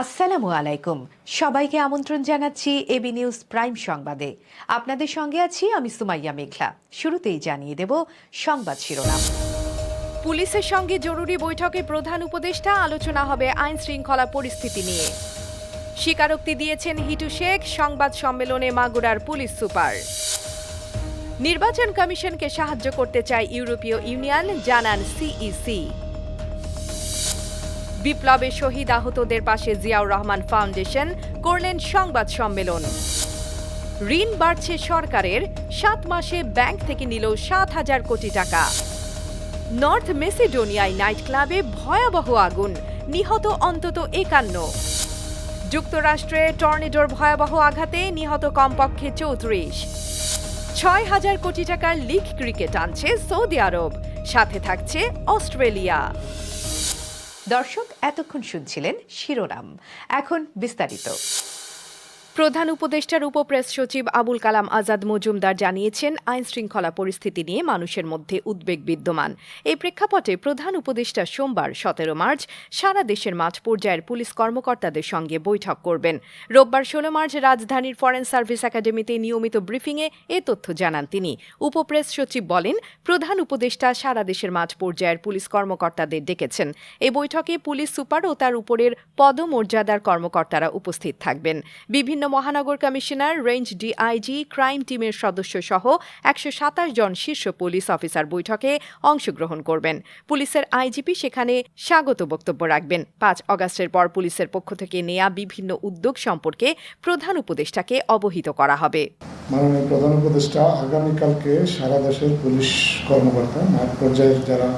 আসসালামু আলাইকুম। সবাইকে আমন্ত্রণ জানাচ্ছি এবি নিউজ প্রাইম সংবাদে। আপনাদের সঙ্গে আছি আমি সুমাইয়া মেঘলা। শুরুতেই জানিয়ে দেব সংবাদ শিরোনাম। পুলিশের সঙ্গে জরুরি বৈঠকে প্রধান উপদেষ্টা, আলোচনা হবে আইন শৃঙ্খলা পরিস্থিতি নিয়ে। স্বীকারোক্তি দিয়েছেন হিটু শেখ, সংবাদ সম্মেলনে মাগুরার পুলিশ সুপার। নির্বাচন কমিশনকে সাহায্য করতে চায় ইউরোপীয় ইউনিয়ন, জানান সিইসি। বিপ্লবে শহীদ আহতদের পাশে জিয়াউর রহমান ফাউন্ডেশন, করলেন সংবাদ সম্মেলন। ঋণ বাড়ছে সরকারের, 7 মাসে ব্যাংক থেকে নিল 7,000 কোটি টাকা। নর্থ মেসিডোনিয়ায় নাইট ক্লাবে ভয়াবহ আগুন, নিহত অন্তত 51। যুক্তরাষ্ট্রে টর্নেডোর ভয়াবহ আঘাতে নিহত কমপক্ষে 34। 6,000 কোটি টাকার লিগ ক্রিকেট আনছে সৌদি আরব, সাথে থাকছে অস্ট্রেলিয়া। দর্শক, এতক্ষণ শুনছিলেন শিরোনাম, এখন বিস্তারিত। প্রধান উপদেষ্টার উপপ্রেস সচিব আবুল কালাম আজাদ মজুমদার জানিয়েছেন, আইন শৃঙ্খলা পরিস্থিতি নিয়ে মানুষের মধ্যে উদ্বেগ বিদ্যমান। এই প্রেক্ষাপটে প্রধান উপদেষ্টা সোমবার 17 মার্চ সারা দেশের মাঠ পর্যায়ের পুলিশ কর্মকর্তাদের সঙ্গে বৈঠক করবেন। রোববার 16 মার্চ রাজধানীর ফরেন সার্ভিস একাডেমিতে নিয়মিত ব্রিফিংয়ে এ তথ্য জানান তিনি। উপপ্রেস সচিব বলেন, প্রধান উপদেষ্টা সারা দেশের মাঠ পর্যায়ের পুলিশ কর্মকর্তাদের ডেকেছেন। এই বৈঠকে পুলিশ সুপার ও তার উপরের পদমর্যাদার কর্মকর্তারা উপস্থিত থাকবেন। বিভিন্ন মহানগর কমিশনার, রেঞ্জ ডিআইজি, ক্রাইম টিমের সদস্য সহ 127 জন শীর্ষ পুলিশ অফিসার বৈঠকে অংশগ্রহণ করবেন। পুলিশের আইজিপি সেখানে স্বাগত বক্তব্য রাখবেন। 5 অগাস্টের পর পুলিশের পক্ষ থেকে নেয়া বিভিন্ন উদ্যোগ সম্পর্কে প্রধান উপদেষ্টাকে অবহিত করা হবে। মাননীয় প্রধান উপদেষ্টা আগামীকালকে সারা দেশের পুলিশ কর্মকর্তা, মাঠ পর্যায়ের যারা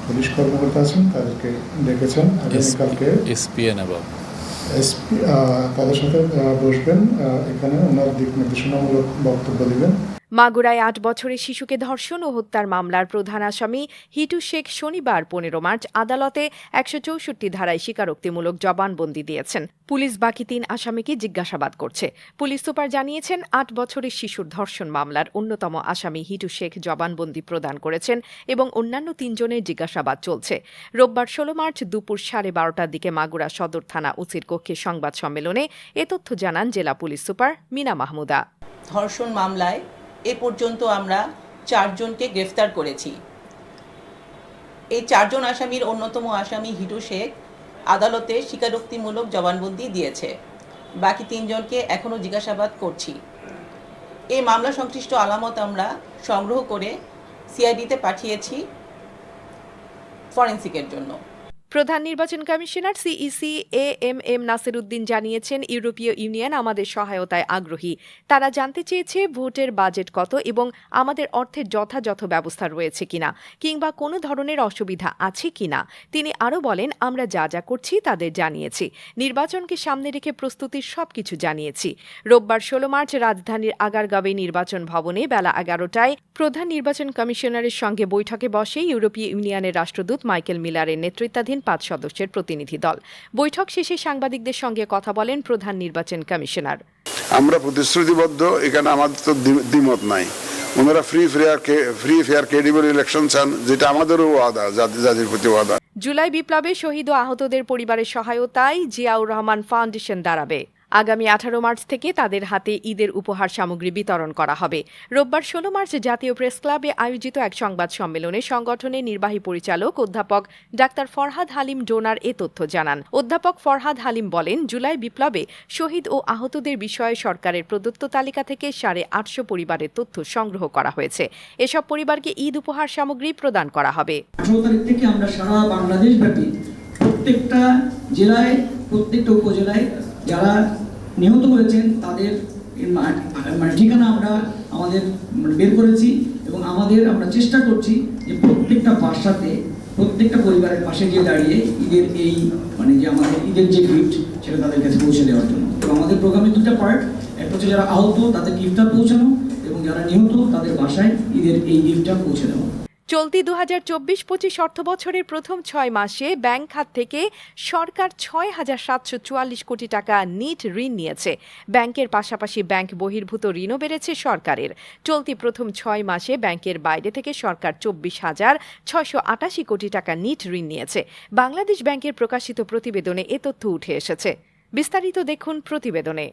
পুলিশ কর্মকর্তা আছেন তাদেরকে ডেকেছেন। আগামীকালকে এসপি তাদের সাথে বসবেন, এখানে ওনার দিক নির্দেশনামূলক বক্তব্য দিবেন। মাগুরায় 8 বছরের শিশুকে ধর্ষণ ও হত্যার মামলার প্রধান আসামি হিটু শেখ শনিবার 15 মার্চ আদালতে 164 ধারায় স্বীকারোক্তিমূলক জবানবন্দি দিয়েছেন। পুলিশ বাকি 3 আসামিকে জিজ্ঞাসাবাদ করছে। পুলিশ সুপার জানিয়েছেন, 8 বছরের শিশুর ধর্ষণ মামলার অন্যতম আসামি হিটু শেখ জবানবন্দি প্রদান করেছেন এবং অন্যান্য 3 জনের জিজ্ঞাসাবাদ চলছে। রোববার 16 মার্চ দুপুর 12:30টার দিকে মাগুরা সদর থানা ওসির কক্ষে সংবাদ সম্মেলনে এ তথ্য জানান জেলা পুলিশ সুপার মিনা মাহমুদা। ধর্ষণ মামলায় এ পর্যন্ত আমরা 4 জনকে গ্রেফতার করেছি। এই 4 জন আসামির অন্যতম আসামি হিটু শেখ আদালতে স্বীকারোক্তিমূলক জবানবন্দি দিয়েছে। বাকি 3 জনকে এখনও জিজ্ঞাসাবাদ করছি। এই মামলা সংশ্লিষ্ট আলামত আমরা সংগ্রহ করে সিআইডিতে পাঠিয়েছি ফরেনসিকের জন্য। প্রধান নির্বাচন commissioner CEC AMM Nasir Uddin জানিয়েছেন, ইউরোপীয় ইউনিয়ন আমাদের সহায়তায় আগ্রহী। তারা জানতে চেয়েছে ভোটের বাজেট কত এবং আমাদের অর্থের যথাযথ ব্যবস্থা রয়েছে কিনা, কিংবা কোনো ধরনের অসুবিধা আছে কিনা। তিনি আরও বলেন, আমরা যা যা করছি তাদের জানিয়েছি। নির্বাচনকে সামনে রেখে প্রস্তুতির সবকিছু জানিয়েছি। রোববার 16 মার্চ রাজধানীর আগারগাঁওয়ে নির্বাচন ভবনে বেলা 11টায় প্রধান নির্বাচন কমিশনারের সঙ্গে বৈঠকে বসে ইউরোপীয় ইউনিয়নের রাষ্ট্রদূত মাইকেল মিলারের নেতৃত্বাধীন 5 সদস্যের প্রতিনিধি দল। বৈঠক শেষে সাংবাদিকদের সঙ্গে কথা বলেন প্রধান নির্বাচন কমিশনার। আমরা প্রতিশ্রুতিবদ্ধ, এখানে আমাদের তো দ্বিমত নাই। ওনারা ফ্রি ফেয়ার ক্রেডিবল ইলেকশন চান, যেটা আমাদেরও ওয়াদা, জাতির প্রতি ওয়াদা। জুলাই বিপ্লবে শহীদ ও আহতদের পরিবারের সহায়তায় জিয়াউর রহমান ফাউন্ডেশন দাঁড়াবে। আগামী 18 মার্চ থেকে তাদের হাতে ঈদের উপহার সামগ্রী বিতরণ করা হবে। রোববার 16 মার্চ জাতীয় প্রেস ক্লাবে আয়োজিত এক সংবাদ সম্মেলনে সংগঠনের নির্বাহী পরিচালক অধ্যাপক ডাক্তার ফরহাদ হালিম ডোনার এ তথ্য জানান। অধ্যাপক ফরহাদ হালিম বলেন, জুলাই বিপ্লবে শহীদ ও আহতদের বিষয়ে সরকারের প্রদত্ত তালিকা থেকে 850 পরিবারের তথ্য সংগ্রহ করা হয়েছে। এসব পরিবারকে ঈদ উপহার সামগ্রী প্রদান করা হবে। 18 তারিখ থেকে আমরা সারা বাংলাদেশ ব্যাপী প্রত্যেকটা জেলায়, প্রত্যেকটা উপজেলায় যারা নিহত হয়েছেন তাদের ঠিকানা আমরা আমাদের বের করেছি এবং আমরা চেষ্টা করছি যে প্রত্যেকটা বাসাতে, প্রত্যেকটা পরিবারের পাশে গিয়ে দাঁড়িয়ে ঈদের এই যে আমাদের ঈদের যে গিফট সেটা তাদের কাছে পৌঁছে দেওয়ার জন্য। তো আমাদের প্রোগ্রামের 2টা পার্ট, একটা হচ্ছে যারা আহত তাদের গিফটটা পৌঁছানো এবং যারা নিহত তাদের বাসায় ঈদের এই গিফটটা পৌঁছে দেওয়া। চলতি 2024-25 অর্থবছরের প্রথম 6 মাসে ব্যাংক খাত থেকে সরকার 6,744 কোটি টাকা নিট ঋণ নিয়েছে। ব্যাংকের পাশাপাশি ব্যাংক বহির্ভূত ঋণও বেড়েছে সরকারের। চলতি প্রথম 6 মাসে ব্যাংকের বাইরে থেকে সরকার 24,688 কোটি টাকা নিট ঋণ নিয়েছে। বাংলাদেশ ব্যাংকের প্রকাশিত প্রতিবেদনে এ তথ্য উঠে এসেছে। বিস্তারিত দেখুন প্রতিবেদনে।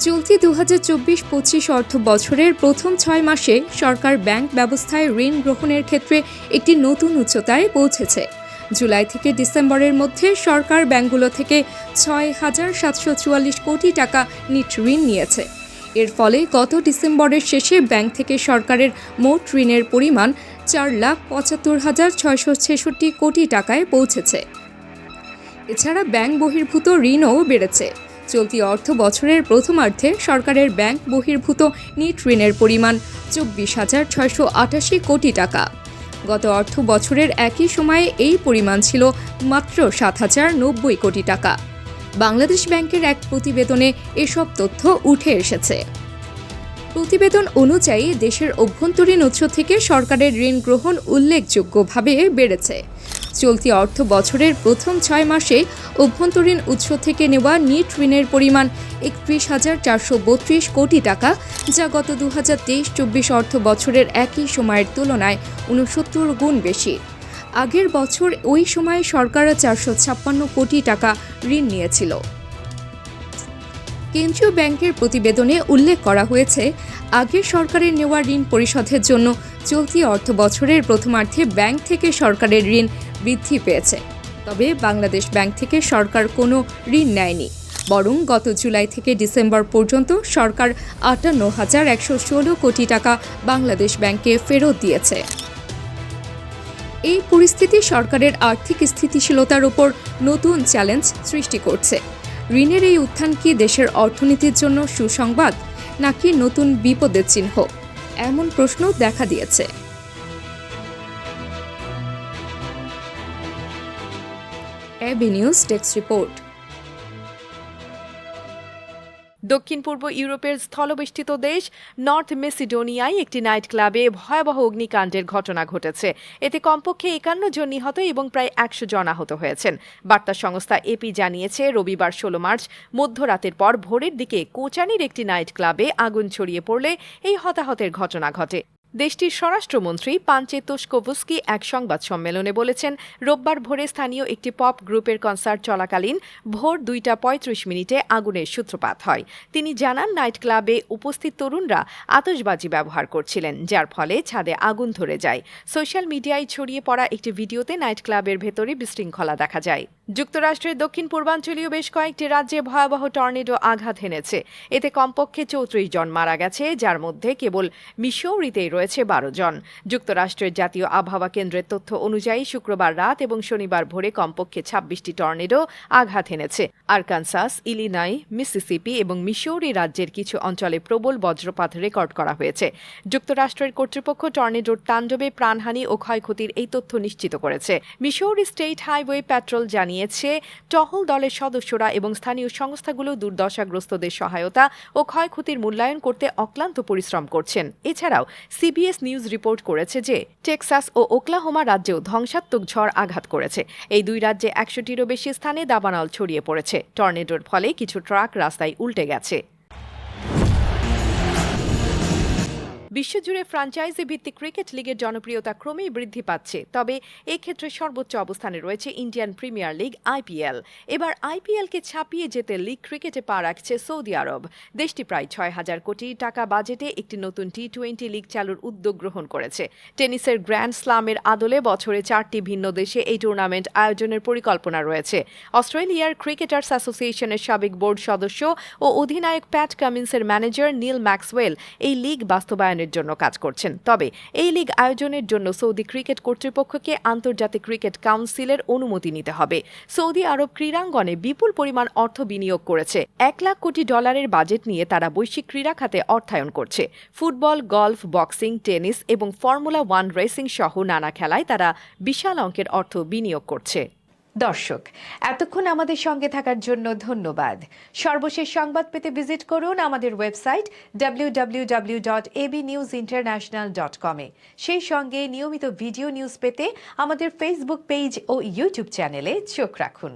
চলতি 2024-25 অর্থ বছরের প্রথম 6 মাসে সরকার ব্যাংক ব্যবস্থায় ঋণ গ্রহণের ক্ষেত্রে একটি নতুন উচ্চতায় পৌঁছেছে। জুলাই থেকে ডিসেম্বরের মধ্যে সরকার ব্যাংকগুলো থেকে 6,744 কোটি টাকা নিট ঋণ নিয়েছে। এর ফলে গত ডিসেম্বরের শেষে ব্যাংক থেকে সরকারের মোট ঋণের পরিমাণ 4,75,666 কোটি টাকায় পৌঁছেছে। এছাড়া ব্যাংক বহির্ভূত ঋণও বেড়েছে। চলতি অর্থ বছরের প্রথমার্ধে সরকারের ব্যাংক বহির্ভূত নিট ঋণের পরিমাণ 24,688 কোটি টাকা। গত অর্থ বছরের একই সময়ে এই পরিমাণ ছিল মাত্র 7,090 কোটি টাকা। বাংলাদেশ ব্যাংকের এক প্রতিবেদনে এসব তথ্য উঠে এসেছে। প্রতিবেদন অনুযায়ী দেশের অভ্যন্তরীণ উৎস থেকে সরকারের ঋণ গ্রহণ উল্লেখযোগ্যভাবে বেড়েছে। চলতি অর্থ বছরের প্রথম 6 মাসে অভ্যন্তরীণ উৎস থেকে নেওয়া নিট ঋণের পরিমাণ 31,432 কোটি টাকা, যা গত 2023-24 অর্থ বছরের একই সময়ের তুলনায় 69 গুণ বেশি। আগের বছর ওই সময়ে সরকার 456 কোটি টাকা ঋণ নিয়েছিল। কেন্দ্রীয় ব্যাংকের প্রতিবেদনে উল্লেখ করা হয়েছে, আগের সরকারের নেওয়া ঋণ পরিশোধের জন্য চলতি অর্থ বছরের প্রথমার্ধে ব্যাংক থেকে সরকারের ঋণ বৃদ্ধি পেয়েছে। তবে বাংলাদেশ ব্যাংক থেকে সরকার কোনো ঋণ নেয়নি, বরং গত জুলাই থেকে ডিসেম্বর পর্যন্ত সরকার 58,116 কোটি টাকা বাংলাদেশ ব্যাংকে ফেরত দিয়েছে। এই পরিস্থিতি সরকারের আর্থিক স্থিতিশীলতার উপর নতুন চ্যালেঞ্জ সৃষ্টি করছে। ঋণের এই উত্থান কি দেশের অর্থনীতির জন্য সুসংবাদ, নাকি নতুন বিপদের চিহ্ন? এমন প্রশ্ন দেখা দিয়েছে। AB news desk report. দক্ষিণ পূর্ব ইউরোপের স্থলবেষ্টিত দেশ নর্থ মেসিডোনিয়ায় একটি নাইট ক্লাবে ভয়াবহ অগ্নিকাণ্ডের ঘটনা ঘটেছে। এতে কমপক্ষে 51 জন নিহত এবং প্রায় 100 জন আহত হয়েছেন। বার্তা সংস্থা এপি জানিয়েছে, রবিবার 16 মার্চ মধ্যরাতের পর ভোরের দিকে কোচানির একটি নাইট ক্লাবে আগুন ছড়িয়ে পড়লে এই হতাহতের ঘটনা ঘটে। দেশটির স্বরাষ্ট্রমন্ত্রী পাঞ্চে তোশকোভস্কি এক সংবাদ সম্মেলনে বলেছেন, রোববার ভোরে স্থানীয় একটি পপ গ্রুপের কনসার্ট চলাকালীন ভোর 2:35 আগুনের সূত্রপাত হয়। তিনি জানান, নাইট ক্লাবে উপস্থিত তরুণরা আতশবাজি ব্যবহার করছিলেন, যার ফলে ছাদে আগুন ধরে যায়। সোশ্যাল মিডিয়ায় ছড়িয়ে পড়া একটি ভিডিওতে নাইট ক্লাবের ভেতরে বিশৃঙ্খলা দেখা যায়। যুক্তরাষ্ট্রের দক্ষিণ পূর্বাঞ্চলীয় বেশ কয়েকটি রাজ্যে ভয়াবহ টর্নেডো আঘাত হেনেছে। এতে কমপক্ষে 34 জন মারা গেছে, যার মধ্যে কেবল মিসৌরিতেই রয়েছে 12 জন। যুক্তরাষ্ট্রের জাতীয় আবহাওয়া কেন্দ্রের তথ্য অনুযায়ী শুক্রবার রাত এবং শনিবার ভোরে কমপক্ষে 26টি টর্নেডো আঘাত হেনেছে। আরকানসাস, ইলিনয়, মিসিসিপি এবং মিসৌরি রাজ্যের কিছু অঞ্চলে প্রবল বজ্রপাত রেকর্ড করা হয়েছে। যুক্তরাষ্ট্রের কর্তৃপক্ষ টর্নেডোর তাণ্ডবে প্রাণহানি ও ক্ষয়ক্ষতির এই তথ্য নিশ্চিত করেছে। মিসৌরি স্টেট হাইওয়ে প্যাট্রোল জানিয়েছে, টহল দলের সদস্যরা এবং স্থানীয় সংস্থাগুলো দুর্দশাগ্রস্তদের সহায়তা ও ক্ষয়ক্ষতির মূল্যায়ন করতে অক্লান্ত পরিশ্রম করছেন। এছাড়াও সিবিএস নিউজ রিপোর্ট করেছে যে টেক্সাস ও ওকলাহোমা রাজ্যেও ধ্বংসাত্মক ঝড় আঘাত করেছে। এই দুই রাজ্যে 100টিরও বেশি স্থানে দাবানল ছড়িয়ে পড়েছে। টর্নেডোর ফলে কিছু ট্রাক রাস্তায় উল্টে গেছে। বিশ্বজুড়ে ফ্র্যাঞ্চাইজি ভিত্তিক ক্রিকেট লিগের জনপ্রিয়তা ক্রমেই বৃদ্ধি পাচ্ছে। তবে এক্ষেত্রে সর্বোচ্চ অবস্থানে রয়েছে ইন্ডিয়ান প্রিমিয়ার লিগ আইপিএল। এবার আইপিএলকে ছাপিয়ে যেতে লিগ ক্রিকেটে পা রাখছে সৌদি আরব। দেশটি প্রায় 6,000 কোটি টাকা বাজেটে একটি নতুন টি-20 লিগ চালুর উদ্যোগ গ্রহণ করেছে। টেনিসের গ্র্যান্ড স্লামের আদলে বছরে 4টি ভিন্ন দেশে এই টুর্নামেন্ট আয়োজনের পরিকল্পনা রয়েছে। অস্ট্রেলিয়ার ক্রিকেটার্স অ্যাসোসিয়েশনের সাবেক বোর্ড সদস্য ও অধিনায়ক প্যাট কামিন্সের ম্যানেজার নীল ম্যাক্সওয়েল এই লিগ বাস্তবায়নের জন্য কাজ করছেন। তবে এই লিগ আয়োজনের জন্য সৌদি ক্রিকেট কর্তৃপক্ষকে আন্তর্জাতিক ক্রিকেট কাউন্সিলের অনুমতি নিতে হবে। সৌদি আরব ক্রীড়াঙ্গনে বিপুল পরিমাণ অর্থ বিনিয়োগ করেছে। $1 লাখ কোটি বাজেট নিয়ে তারা বৈশ্বিক ক্রীড়া খাতে অর্থায়ন করছে। ফুটবল, গলফ, বক্সিং, টেনিস এবং ফর্মুলা 1 রেসিং সহ নানা খেলায় তারা বিশাল অঙ্কের অর্থ বিনিয়োগ করছে। দর্শক, এতক্ষণ আমাদের সঙ্গে থাকার জন্য ধন্যবাদ। সর্বশেষ সংবাদ পেতে ভিজিট করুন আমাদের ওয়েবসাইট www.abnewsinternational.com এ। সেই সঙ্গে নিয়মিত ভিডিও নিউজ পেতে আমাদের ফেসবুক পেজ ও ইউটিউব চ্যানেলে চোখ রাখুন।